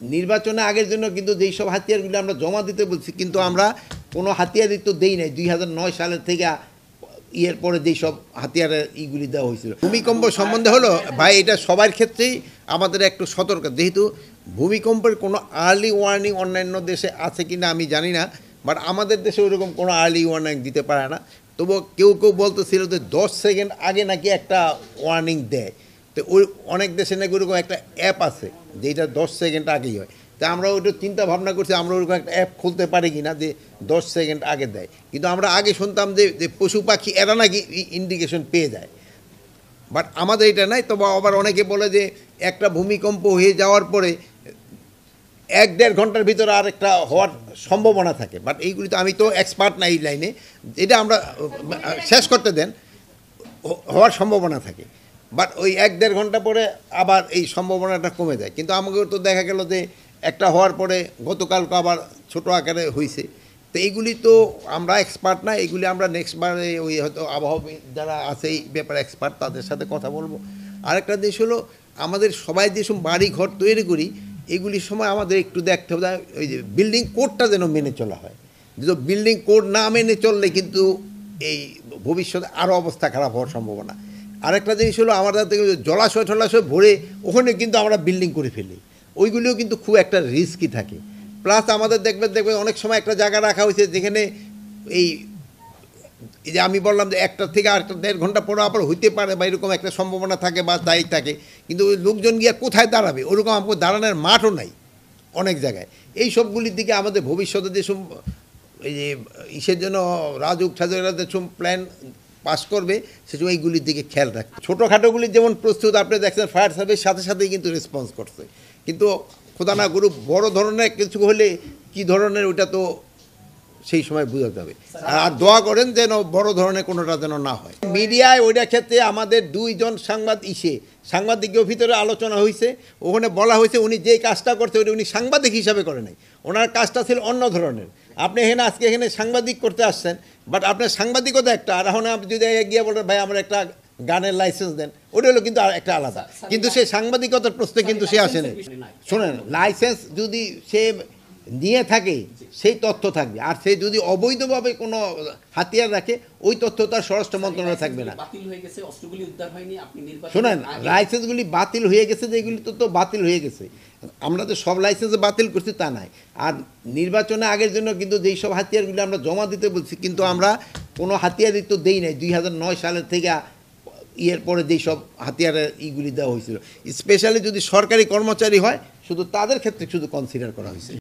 নির্বাচনে আগের জন্য কিন্তু যেই সব হাতিয়ারগুলো আমরা জমা দিতে বলছি, কিন্তু আমরা কোনো হাতিয়ারই তো দেই নাই 2009 সালের থেকে ইয়ের পরে যেই সব হাতিয়ারের ইগুলি দেওয়া হয়েছিল। ভূমিকম্প সম্বন্ধে হলো ভাই, এটা সবার ক্ষেত্রেই আমাদের একটু সতর্ক, যেহেতু ভূমিকম্পের কোনো আর্লি ওয়ার্নিং অন্যান্য দেশে আছে কিনা আমি জানি না, বাট আমাদের দেশে ওরকম কোনো আর্লি ওয়ার্নিং দিতে পারে না। তবুও কেউ কেউ বলতেছিল যে 10 সেকেন্ড আগে নাকি একটা ওয়ার্নিং দেয়। তো ওই অনেক দেশে নাকি ওরকম একটা অ্যাপ আছে যেটা 10 সেকেন্ড আগেই হয়। তা আমরা ওইটা চিন্তা ভাবনা করছি আমরা ওরকম একটা অ্যাপ খুলতে পারি কি না যে 10 সেকেন্ড আগে দেয়। কিন্তু আমরা আগে শুনতাম যে পশু পাখি এরা নাকি ইন্ডিকেশন পেয়ে যায়, বাট আমাদের এটা নাই। তবে আবার অনেকে বলে যে একটা ভূমিকম্প হয়ে যাওয়ার পরে 1-1.5 ঘন্টার ভিতরে আর একটা হওয়ার সম্ভাবনা থাকে, বাট এইগুলি তো আমি তো এক্সপার্ট না এই লাইনে, এটা আমরা শেষ করতে দেন, হওয়ার সম্ভাবনা থাকে। বাট ওই 1-1.5 ঘন্টা পরে আবার এই সম্ভাবনাটা কমে যায়। কিন্তু আমাকে তো দেখা গেল যে একটা হওয়ার পরে গতকালকে আবার ছোটো আকারে হয়েছে। তো এইগুলি তো আমরা এক্সপার্ট না, এইগুলি আমরা নেক্সটবারে ওই হয়তো আবহাওয়া যারা আছে এই ব্যাপারে এক্সপার্ট তাদের সাথে কথা বলবো। আরেকটা দেশ হলো আমাদের সবাই যেসব বাড়ি ঘর তৈরি করি এগুলির সময় আমাদের একটু দেখতে হবে ওই যে বিল্ডিং কোডটা যেন মেনে চলা হয়। যদি বিল্ডিং কোড না মেনে চললে কিন্তু এই ভবিষ্যতে আরও অবস্থা খারাপ হওয়ার সম্ভাবনা। আরেকটা জিনিস হলো আমাদের থেকে জলাশয় টলাশয় ভরে ওখানে কিন্তু আমরা বিল্ডিং করে ফেলি, ওইগুলিও কিন্তু খুব একটা রিস্কই থাকে। প্লাস আমাদের দেখবে অনেক সময় একটা জায়গা রাখা হয়েছে যেখানে এই যে আমি বললাম যে 1টা থেকে 1.5 ঘন্টা পরে আবার হইতে পারে বা এরকম একটা সম্ভাবনা থাকে বা তাই থাকে, কিন্তু ওই লোকজন গিয়ে কোথায় দাঁড়াবে ওরকম আমাকে দাঁড়ানোর মাঠও নাই অনেক জায়গায়। এই সবগুলির দিকে আমাদের ভবিষ্যতে যেসব এই যে ইসের জন্য রাজুক ঠাজুরা যেসব প্ল্যান পাস করবে সেসব এইগুলির দিকে খেয়াল রাখবে। ছোটোখাটোগুলির যেমন প্রস্তুত আপনি দেখছেন ফায়ার সার্ভিস সাথে সাথেই কিন্তু রেসপন্স করছে, কিন্তু খোদা না করুক বড় ধরনের কিছু হলে কী ধরনের ওইটা তো সেই সময় বোঝাতে হবে। আর দোয়া করেন যেন বড় ধরনের কোনোটা যেন না হয়। মিডিয়ায় ওইটা ক্ষেত্রে আমাদের 2 জন সাংবাদিকের ভিতরে আলোচনা হয়েছে, ওখানে বলা হয়েছে উনি যেই কাজটা করছে ওটা উনি সাংবাদিক হিসাবে করে নাই, ওনার কাজটা ছিল অন্য ধরনের। আপনি আজকে এখানে সাংবাদিক করতে আসছেন, বাট আপনার সাংবাদিকতা একটা, আর এখন আপনি যদি গিয়ে বলেন ভাই আমার একটা গানের লাইসেন্স দেন, ওটা হলো কিন্তু একটা আলাদা। কিন্তু সে সাংবাদিকতার প্রশ্নে কিন্তু সে আসেনি। শোনেন, লাইসেন্স যদি সে নিয়ে থাকে সেই তথ্য থাকবে, আর সে যদি অবৈধভাবে কোনো হাতিয়ার রাখে ওই তথ্য তার স্বরাষ্ট্র মন্ত্রণালয়ে থাকবে না। শোনেন, লাইসেন্সগুলি বাতিল হয়ে গেছে, যেগুলি তো বাতিল হয়ে গেছে, আমরা তো সব লাইসেন্স বাতিল করছি তা নাই। আর নির্বাচনে আগের জন্য কিন্তু যেই সব হাতিয়ারগুলি আমরা জমা দিতে বলছি, কিন্তু আমরা কোনো হাতিয়ারই তো দেই নাই 2009 সালের থেকে ইয়ের পরে যেই সব হাতিয়ারের ইগুলি দেওয়া হয়েছিল। স্পেশালি যদি সরকারি কর্মচারী হয় শুধু তাদের ক্ষেত্রে শুধু কনসিডার করা হয়েছে।